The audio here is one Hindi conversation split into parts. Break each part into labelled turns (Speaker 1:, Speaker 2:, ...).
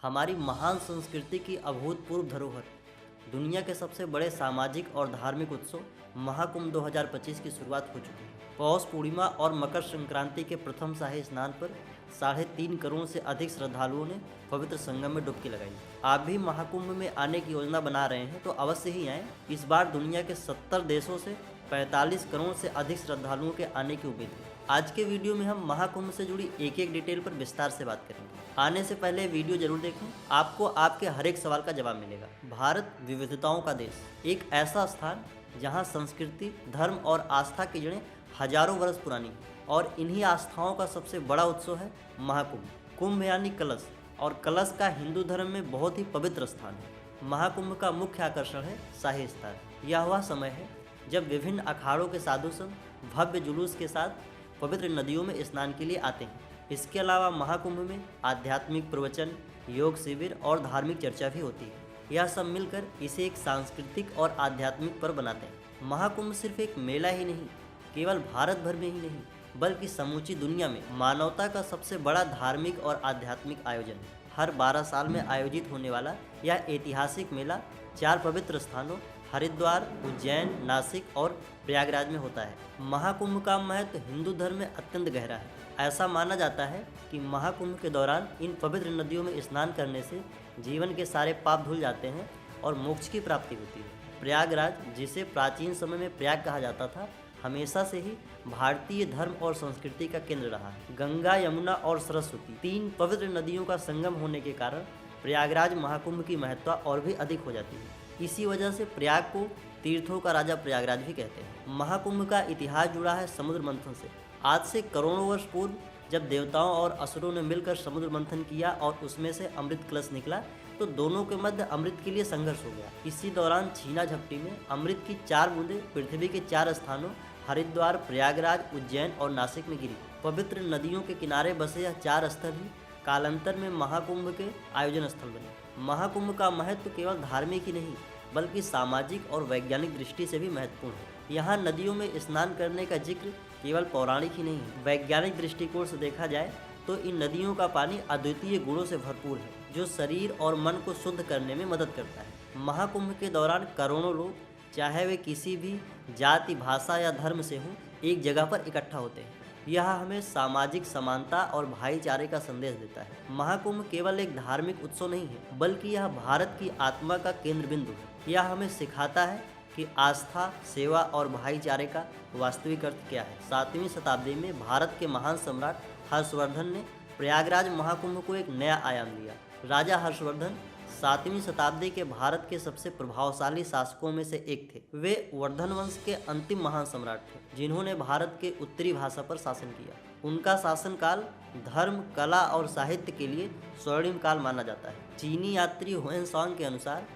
Speaker 1: हमारी महान संस्कृति की अभूतपूर्व धरोहर, दुनिया के सबसे बड़े सामाजिक और धार्मिक उत्सव महाकुंभ 2025 की शुरुआत हो चुकी है। पौष पूर्णिमा और मकर संक्रांति के प्रथम शाही स्नान पर 3.5 करोड़ से अधिक श्रद्धालुओं ने पवित्र संगम में डुबकी लगाई। आप भी महाकुंभ में आने की योजना बना रहे हैं तो अवश्य ही आएँ। इस बार दुनिया के 70 देशों से 45 करोड़ से अधिक श्रद्धालुओं के आने की उम्मीद है। आज के वीडियो में हम महाकुंभ से जुड़ी एक एक डिटेल पर विस्तार से बात करेंगे। आने से पहले वीडियो जरूर देखें, आपको आपके हर एक सवाल का जवाब मिलेगा। भारत विविधताओं का देश, एक ऐसा स्थान जहां संस्कृति, धर्म और आस्था की जड़ें हजारों वर्ष पुरानी हैं और इन्हीं आस्थाओं का सबसे बड़ा उत्सव है महाकुंभ। कुंभ यानी कलश, और कलश का हिंदू धर्म में बहुत ही पवित्र स्थान है। महाकुंभ का मुख्य आकर्षण है शाही स्नान। यह वह समय है जब विभिन्न अखाड़ों के साधु संत भव्य जुलूस के साथ पवित्र नदियों में स्नान के लिए आते हैं। इसके अलावा महाकुंभ में आध्यात्मिक प्रवचन, योग शिविर और धार्मिक चर्चा भी होती है। यह सब मिलकर इसे एक सांस्कृतिक और आध्यात्मिक पर्व बनाते हैं। महाकुंभ सिर्फ एक मेला ही नहीं, केवल भारत भर में ही नहीं बल्कि समूची दुनिया में मानवता का सबसे बड़ा धार्मिक और आध्यात्मिक आयोजन है। हर 12 साल में आयोजित होने वाला यह ऐतिहासिक मेला 4 पवित्र स्थानों हरिद्वार, उज्जैन, नासिक और प्रयागराज में होता है। महाकुंभ का महत्व हिंदू धर्म में अत्यंत गहरा है। ऐसा माना जाता है कि महाकुंभ के दौरान इन पवित्र नदियों में स्नान करने से जीवन के सारे पाप धुल जाते हैं और मोक्ष की प्राप्ति होती है। प्रयागराज, जिसे प्राचीन समय में प्रयाग कहा जाता था, हमेशा से ही भारतीय धर्म और संस्कृति का केंद्र रहा है। गंगा, यमुना और सरस्वती 3 पवित्र नदियों का संगम होने के कारण प्रयागराज महाकुंभ की महत्ता और भी अधिक हो जाती है। इसी वजह से प्रयाग को तीर्थों का राजा प्रयागराज भी कहते हैं। महाकुंभ का इतिहास जुड़ा है समुद्र मंथन से। आज से करोड़ों वर्ष पूर्व जब देवताओं और असुरों ने मिलकर समुद्र मंथन किया और उसमें से अमृत कलश निकला तो दोनों के मध्य अमृत के लिए संघर्ष हो गया। इसी दौरान छीना झपटी में अमृत की 4 बूंदें पृथ्वी के 4 स्थानों हरिद्वार, प्रयागराज, उज्जैन और नासिक में गिरी। पवित्र नदियों के किनारे बसे यह 4 स्थल ही कालांतर में महाकुंभ के आयोजन स्थल बने। महाकुंभ का महत्व केवल धार्मिक ही नहीं बल्कि सामाजिक और वैज्ञानिक दृष्टि से भी महत्वपूर्ण है। यहाँ नदियों में स्नान करने का जिक्र केवल पौराणिक ही नहीं है, वैज्ञानिक दृष्टिकोण से देखा जाए तो इन नदियों का पानी अद्वितीय गुणों से भरपूर है जो शरीर और मन को शुद्ध करने में मदद करता है। महाकुंभ के दौरान करोड़ों लोग, चाहे वे किसी भी जाति, भाषा या धर्म से हों, एक जगह पर इकट्ठा होते हैं। यह हमें सामाजिक समानता और भाईचारे का संदेश देता है। महाकुंभ केवल एक धार्मिक उत्सव नहीं है बल्कि यह भारत की आत्मा का केंद्र बिंदु है। यह हमें सिखाता है कि आस्था, सेवा और भाईचारे का वास्तविक अर्थ क्या है। 7वीं शताब्दी में भारत के महान सम्राट हर्षवर्धन ने प्रयागराज महाकुंभ को एक नया आयाम दिया। राजा हर्षवर्धन 7वीं शताब्दी के भारत के सबसे प्रभावशाली शासकों में से एक थे। वे वर्धन वंश के अंतिम महान सम्राट थे जिन्होंने भारत के उत्तरी भाषा पर शासन किया। उनका शासनकाल धर्म, कला और साहित्य के लिए स्वर्णिम काल माना जाता है। चीनी यात्री हुएनसांग के अनुसार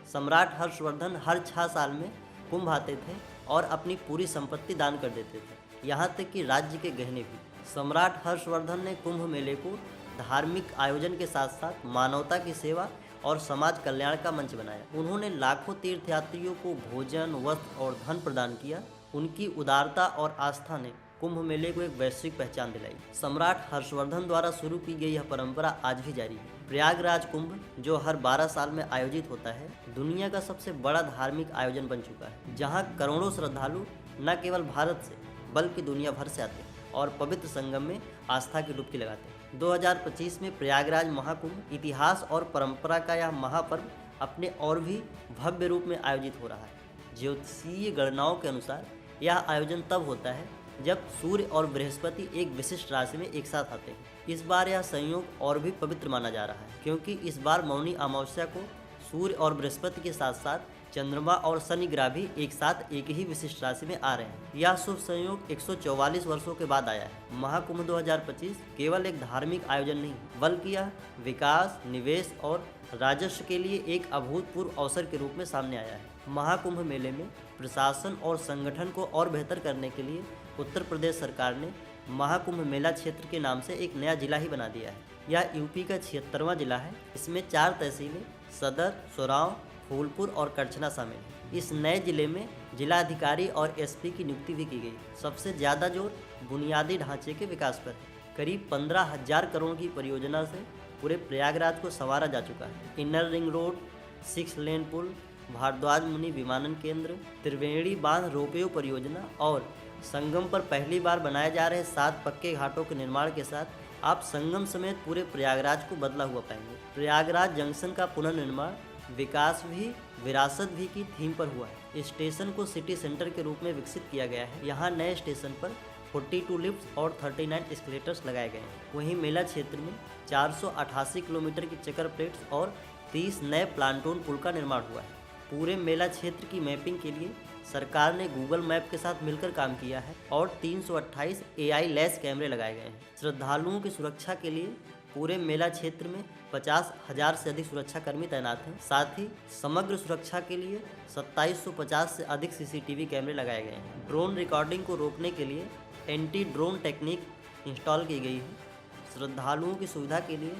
Speaker 1: सम्राट हर्षवर्धन हर 6 साल में कुंभ आते थे और अपनी पूरी संपत्ति दान कर देते थे, यहाँ तक कि राज्य के गहने भी। सम्राट हर्षवर्धन ने कुंभ मेले को धार्मिक आयोजन के साथ साथ मानवता की सेवा और समाज कल्याण का मंच बनाया। उन्होंने लाखों तीर्थयात्रियों को भोजन, वस्त्र और धन प्रदान किया। उनकी उदारता और आस्था ने कुंभ मेले को एक वैश्विक पहचान दिलाई। सम्राट हर्षवर्धन द्वारा शुरू की गई यह परंपरा आज भी जारी है। प्रयागराज कुंभ, जो हर 12 साल में आयोजित होता है, दुनिया का सबसे बड़ा धार्मिक आयोजन बन चुका है, जहां करोड़ों श्रद्धालु न केवल भारत से बल्कि दुनिया भर से आते हैं और पवित्र संगम में आस्था की डुबकी लगाते हैं। 2025 में प्रयागराज महाकुंभ, इतिहास और परंपरा का यह महापर्व अपने और भी भव्य रूप में आयोजित हो रहा है। ज्योतिषीय गणनाओं के अनुसार यह आयोजन तब होता है जब सूर्य और बृहस्पति एक विशिष्ट राशि में एक साथ आते हैं। इस बार यह संयोग और भी पवित्र माना जा रहा है क्योंकि इस बार मौनी अमावस्या को सूर्य और बृहस्पति के साथ साथ चंद्रमा और शनि ग्रह भी एक साथ एक ही विशिष्ट राशि में आ रहे हैं। यह शुभ संयोग 144 वर्षों के बाद आया है। महाकुंभ 2025 केवल एक धार्मिक आयोजन नहीं बल्कि यह विकास, निवेश और राजस्व के लिए एक अभूतपूर्व अवसर के रूप में सामने आया है। महाकुंभ मेले में प्रशासन और संगठन को और बेहतर करने के लिए उत्तर प्रदेश सरकार ने महाकुंभ मेला क्षेत्र के नाम से एक नया जिला ही बना दिया है। यह यूपी का 76वां जिला है। इसमें 4 तहसीलें सदर, सोराव, फूलपुर और करछना शामिल है। इस नए जिले में जिलाधिकारी और एसपी की नियुक्ति भी की गई। सबसे ज़्यादा जोर बुनियादी ढांचे के विकास पर है। करीब 15,000 करोड़ की परियोजना से पूरे प्रयागराज को संवारा जा चुका है। इनर रिंग रोड, 6 लेन पुल, भारद्वाज मुनि विमानन केंद्र, त्रिवेणी बांध रोपवे परियोजना और संगम पर पहली बार बनाए जा रहे 7 पक्के घाटों के निर्माण के साथ आप संगम समेत पूरे प्रयागराज को बदला हुआ पाएंगे। प्रयागराज जंक्शन का पुनर्निर्माण विकास भी विरासत भी की थीम पर हुआ है। स्टेशन को सिटी सेंटर के रूप में विकसित किया गया है। यहाँ नए स्टेशन पर 42 लिफ्ट्स और 39 एस्केलेटर्स लगाए गए हैं। वहीं मेला क्षेत्र में 488 किलोमीटर की चक्कर प्लेट्स और 30 नए प्लांटून पुल का निर्माण हुआ है। पूरे मेला क्षेत्र की मैपिंग के लिए सरकार ने गूगल मैप के साथ मिलकर काम किया है और 328 AI लैस कैमरे लगाए गए हैं। श्रद्धालुओं की सुरक्षा के लिए पूरे मेला क्षेत्र में 50,000 से अधिक सुरक्षाकर्मी तैनात हैं। साथ ही समग्र सुरक्षा के लिए 2750 से अधिक CCTV कैमरे लगाए गए हैं। ड्रोन रिकॉर्डिंग को रोकने के लिए एंटी ड्रोन टेक्निक इंस्टॉल की गई है। श्रद्धालुओं की सुविधा के लिए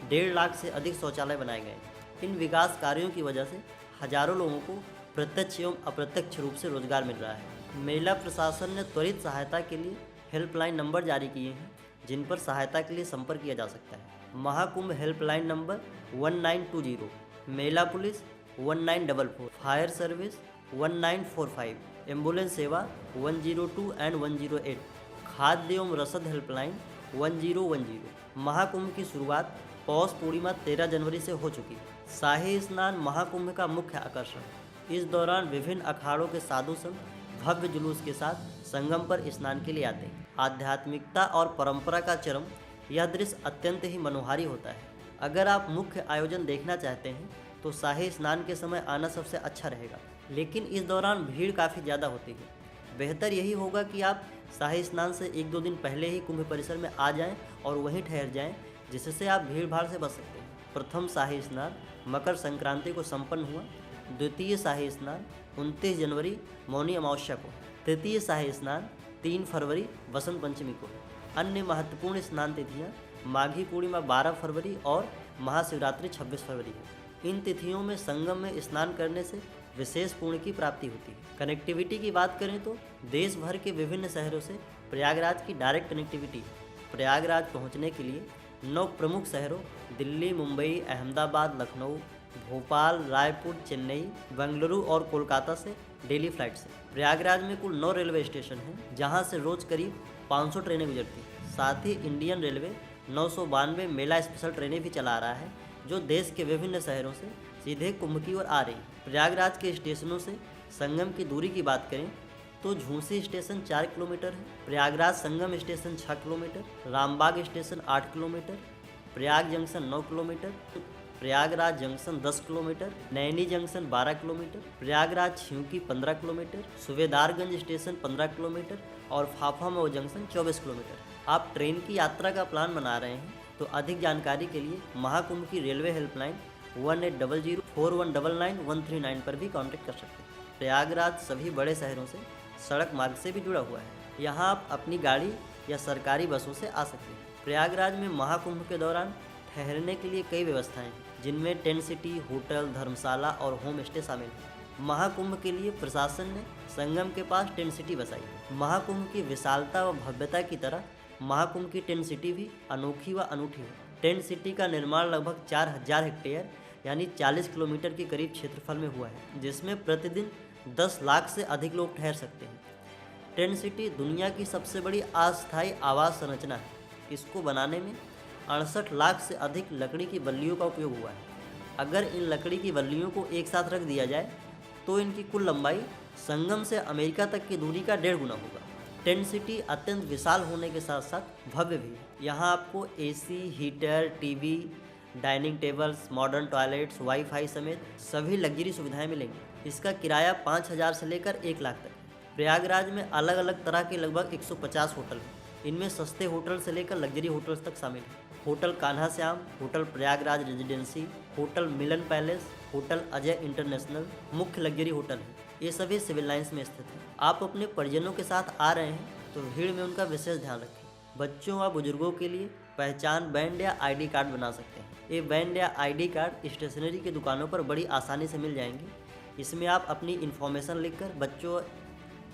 Speaker 1: 1.5 लाख से अधिक शौचालय बनाए गए हैं। इन विकास कार्यों की वजह से हजारों लोगों को प्रत्यक्ष एवं अप्रत्यक्ष रूप से रोजगार मिल रहा है। मेला प्रशासन ने त्वरित सहायता के लिए हेल्पलाइन नंबर जारी किए हैं, जिन पर सहायता के लिए संपर्क किया जा सकता है। महाकुंभ हेल्पलाइन नंबर 1920, मेला पुलिस 1944, फायर सर्विस 1945, एम्बुलेंस सेवा 102 एंड 108, खाद्य एवं रसद हेल्पलाइन 1010। महाकुंभ की शुरुआत पौष पूर्णिमा 13 जनवरी से हो चुकी है। शाही स्नान महाकुंभ का मुख्य आकर्षण। इस दौरान विभिन्न अखाड़ों के साधु संत भव्य जुलूस के साथ संगम पर स्नान के लिए आते हैं। आध्यात्मिकता और परंपरा का चरम यह दृश्य अत्यंत ही मनोहारी होता है। अगर आप मुख्य आयोजन देखना चाहते हैं तो शाही स्नान के समय आना सबसे अच्छा रहेगा, लेकिन इस दौरान भीड़ काफ़ी ज़्यादा होती है। बेहतर यही होगा कि आप शाही स्नान से 1-2 दिन पहले ही कुंभ परिसर में आ जाएं और वहीं ठहर जाएं, जिससे आप भीड़ भाड़ से बच सकते हैं। प्रथम शाही स्नान मकर संक्रांति को संपन्न हुआ। द्वितीय शाही स्नान 29 जनवरी मौनी अमावस्या को। तृतीय शाही स्नान 3 फरवरी वसंत पंचमी को। अन्य महत्वपूर्ण स्नान तिथियां माघी पूर्णिमा 12 फरवरी और महाशिवरात्रि 26 फरवरी है। इन तिथियों में संगम में स्नान करने से विशेष पुण्य की प्राप्ति होती है। कनेक्टिविटी की बात करें तो देश भर के विभिन्न शहरों से प्रयागराज की डायरेक्ट कनेक्टिविटी है। प्रयागराज पहुंचने के लिए 9 प्रमुख शहरों दिल्ली, मुंबई, अहमदाबाद, लखनऊ, भोपाल, रायपुर, चेन्नई, बेंगलुरु और कोलकाता से डेली फ्लाइट से। प्रयागराज में कुल 9 रेलवे स्टेशन हैं, जहां से रोज करीब 500 ट्रेनें गुजरती हैं। साथ ही इंडियन रेलवे 992 मेला स्पेशल ट्रेनें भी चला रहा है, जो देश के विभिन्न शहरों से सीधे कुंभ की ओर आ रही है। प्रयागराज के स्टेशनों से संगम की दूरी की बात करें तो झूंसी स्टेशन 4 किलोमीटर है, Prayagraj Sangam station 6 kilometre, Rambagh station 8 kilometre, Prayag junction 9 kilometre, Prayagraj junction 10 kilometre, Naini junction 12 kilometre, Prayagraj Chheoki 15 kilometre, Subedarganj station 15 kilometre और फाफामऊ जंक्शन 24 किलोमीटर। आप ट्रेन की यात्रा का प्लान बना रहे हैं तो अधिक जानकारी के लिए महाकुंभ की रेलवे हेल्पलाइन 1800-4199-139 पर भी कांटेक्ट कर सकते हैं। प्रयागराज सभी बड़े शहरों से सड़क मार्ग से भी जुड़ा हुआ है। यहाँ आप अपनी गाड़ी या सरकारी बसों से आ सकते हैं। प्रयागराज में महाकुंभ के दौरान ठहरने के लिए कई व्यवस्थाएं हैं, जिनमें टेंट सिटी, होटल, धर्मशाला और होम स्टे शामिल हैं। महाकुंभ के लिए प्रशासन ने संगम के पास टेंट सिटी बसाई है। महाकुंभ की विशालता व भव्यता की तरह महाकुंभ की टेंट सिटी भी अनोखी व अनूठी है। टेंट सिटी का निर्माण लगभग 4000 हेक्टेयर यानी 40 किलोमीटर के करीब क्षेत्रफल में हुआ है, जिसमें प्रतिदिन 10 लाख से अधिक लोग ठहर सकते हैं। टेंट सिटी दुनिया की सबसे बड़ी अस्थायी आवास संरचना है। इसको बनाने में 68 लाख से अधिक लकड़ी की बल्लियों का उपयोग हुआ है। अगर इन लकड़ी की बल्लियों को एक साथ रख दिया जाए तो इनकी कुल लंबाई संगम से अमेरिका तक की दूरी का 1.5 गुना होगा। टेंट सिटी अत्यंत विशाल होने के साथ साथ भव्य भी है। यहाँ आपको AC, heater, TV, dining tables, modern toilets, wifi समेत सभी लग्जरी सुविधाएं मिलेंगी। इसका किराया 5000 से लेकर 1 लाख तक है। प्रयागराज में अलग अलग तरह के लगभग 150 होटल हैं। इनमें सस्ते होटल से लेकर लग्जरी होटल्स तक शामिल हैं। Hotel Kanha Shyam, hotel Prayagraj residency, hotel Milan palace, hotel Ajay international मुख्य लग्जरी होटल हैं। ये सभी सिविल लाइंस में स्थित हैं। आप अपने परिजनों के साथ आ रहे हैं तो भीड़ में उनका विशेष ध्यान रखें। बच्चों व बुजुर्गों के लिए पहचान बैंड या ID कार्ड बना सकते हैं। ये बैंड या ID कार्ड स्टेशनरी की दुकानों पर बड़ी आसानी से मिल जाएंगे। इसमें आप अपनी इन्फॉर्मेशन लिखकर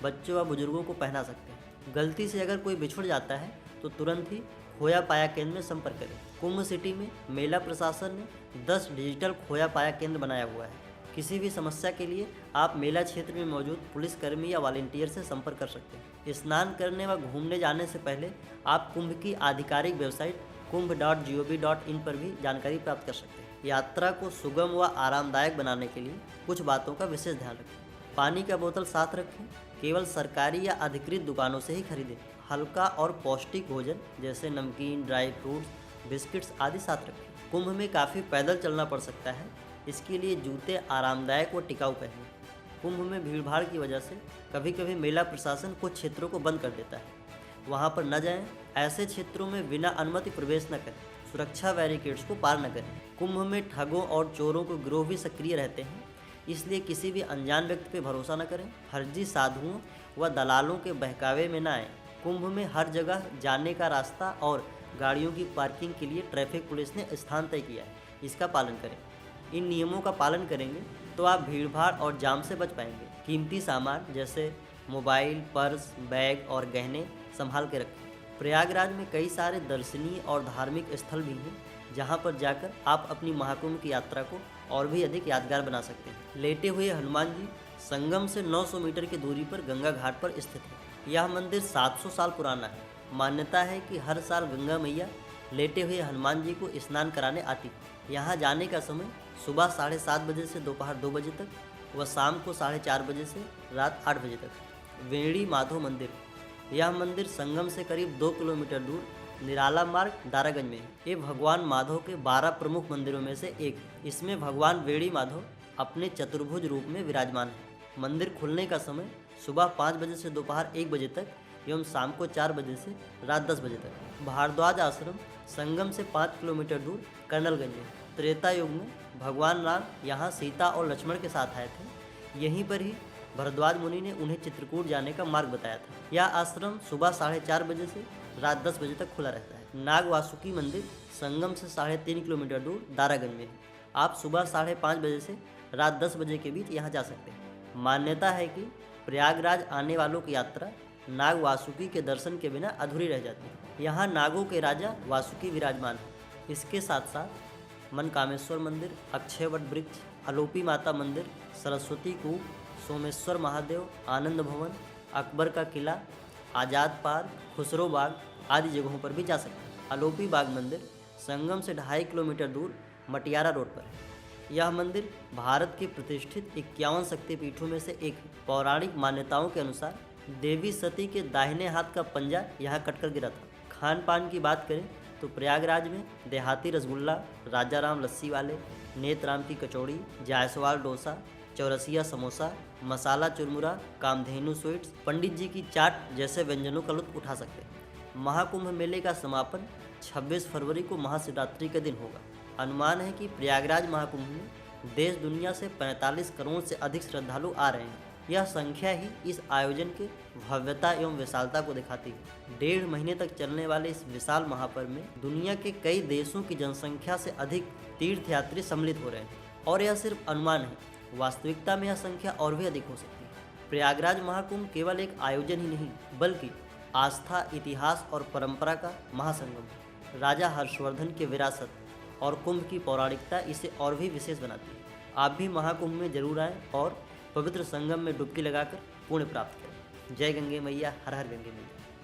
Speaker 1: बच्चों व बुजुर्गों को पहना सकते हैं। गलती से अगर कोई बिछुड़ जाता है तो तुरंत ही खोया पाया केंद्र में संपर्क करें। कुंभ सिटी में मेला प्रशासन ने 10 डिजिटल खोया पाया केंद्र बनाया हुआ है। किसी भी समस्या के लिए आप मेला क्षेत्र में मौजूद पुलिसकर्मी या वॉलंटियर से संपर्क कर सकते हैं। स्नान करने व घूमने जाने से पहले आप कुंभ की आधिकारिक वेबसाइट kumbh.gov.in पर भी जानकारी प्राप्त कर सकते हैं। यात्रा को सुगम व आरामदायक बनाने के लिए कुछ बातों का विशेष ध्यान रखें। पानी का बोतल साथ रखें, केवल सरकारी या अधिकृत दुकानों से ही खरीदें। हल्का और पौष्टिक भोजन जैसे नमकीन, ड्राई फ्रूट्स, बिस्किट्स आदि साथ रखें। कुंभ में काफ़ी पैदल चलना पड़ सकता है, इसके लिए जूते आरामदायक व टिकाऊ पहनें। कुंभ में भीड़भाड़ की वजह से कभी कभी मेला प्रशासन कुछ क्षेत्रों को बंद कर देता है, वहां पर न जाएं। ऐसे क्षेत्रों में बिना अनुमति प्रवेश न करें। सुरक्षा बैरिकेड्स को पार न करें। कुंभ में ठगों और चोरों के गिरोह भी सक्रिय रहते हैं, इसलिए किसी भी अनजान व्यक्ति पर भरोसा न करें। फर्जी साधुओं व दलालों के बहकावे में न आएं। कुंभ में हर जगह जाने का रास्ता और गाड़ियों की पार्किंग के लिए ट्रैफिक पुलिस ने स्थान तय किया है, इसका पालन करें। इन नियमों का पालन करेंगे तो आप भीड़भाड़ और जाम से बच पाएंगे। कीमती सामान जैसे मोबाइल, पर्स, बैग और गहने संभाल के रखें। प्रयागराज में कई सारे दर्शनीय और धार्मिक स्थल भी हैं, जहां पर जाकर आप अपनी महाकुंभ की यात्रा को और भी अधिक यादगार बना सकते हैं। लेटे हुए हनुमान जी संगम से 900 मीटर की दूरी पर गंगा घाट पर स्थित है। यह मंदिर 700 साल पुराना है। मान्यता है कि हर साल गंगा मैया लेटे हुए हनुमान जी को स्नान कराने आती है। यहाँ जाने का समय सुबह 7:30 बजे से दोपहर 2 बजे तक व शाम को 4:30 बजे से रात 8 बजे तक। वेणी माधव मंदिर, यह मंदिर संगम से करीब 2 किलोमीटर दूर निराला मार्ग, दारागंज में है। ये भगवान माधव के 12 प्रमुख मंदिरों में से एक है। इसमें भगवान वेणी माधव अपने चतुर्भुज रूप में विराजमान है। मंदिर खुलने का समय सुबह 5 बजे से दोपहर 1 बजे तक एवं शाम को 4 बजे से रात 10 बजे तक। भारद्वाज आश्रम संगम से 5 किलोमीटर दूर कर्नलगंज में। त्रेता युग में भगवान राम यहाँ सीता और लक्ष्मण के साथ आए थे। यहीं पर ही भरद्वाज मुनि ने उन्हें चित्रकूट जाने का मार्ग बताया था। यह आश्रम सुबह 4:30 बजे से रात 10 बजे तक खुला रहता है। नाग वासुकी मंदिर संगम से 3.5 किलोमीटर दूर दारागंज में है। आप सुबह 5:30 बजे से रात 10 बजे के बीच यहाँ जा सकते हैं। मान्यता है कि प्रयागराज आने वालों की यात्रा नाग वासुकी के दर्शन के बिना अधूरी रह जाती है। यहाँ नागों के राजा वासुकी विराजमान है। इसके साथ साथ मनकामेश्वर मंदिर, अक्षयवट वृक्ष, अलोपी माता मंदिर, सरस्वती कूप, सोमेश्वर महादेव, आनंद भवन, अकबर का किला, आज़ाद पार्क, खुसरो बाग आदि जगहों पर भी जा सकते हैं। अलोपी बाग मंदिर संगम से 2.5 किलोमीटर दूर मटियारा रोड पर है। यह मंदिर भारत के प्रतिष्ठित 51 शक्तिपीठों में से एक है। पौराणिक मान्यताओं के अनुसार देवी सती के दाहिने हाथ का पंजा यहाँ कटकर गिरा था। खान पान की बात करें तो प्रयागराज में देहाती रसगुल्ला, राजा राम लस्सी वाले, नेतराम की कचौड़ी, जायसवाल डोसा, चौरसिया समोसा, मसाला चुरमुरा, कामधेनु स्वीट्स, पंडित जी की चाट जैसे व्यंजनों का लुत्फ उठा सकते हैं। महाकुंभ मेले का समापन 26 फरवरी को महाशिवरात्रि के दिन होगा। अनुमान है कि प्रयागराज महाकुंभ में देश दुनिया से 45 करोड़ से अधिक श्रद्धालु आ रहे हैं। यह संख्या ही इस आयोजन के भव्यता एवं विशालता को दिखाती है। 1.5 महीने तक चलने वाले इस विशाल महापर्व में दुनिया के कई देशों की जनसंख्या से अधिक तीर्थयात्री सम्मिलित हो रहे हैं। और यह सिर्फ अनुमान है, वास्तविकता में यह संख्या और भी अधिक हो सकती है। प्रयागराज महाकुंभ केवल एक आयोजन ही नहीं, बल्कि आस्था, इतिहास और परंपरा का महासंगम है। राजा हर्षवर्धन की विरासत और कुंभ की पौराणिकता इसे और भी विशेष बनाती है। आप भी महाकुंभ में जरूर आएं और पवित्र संगम में डुबकी लगाकर पुण्य प्राप्त करें। जय गंगे मैया, हर हर गंगे मैया।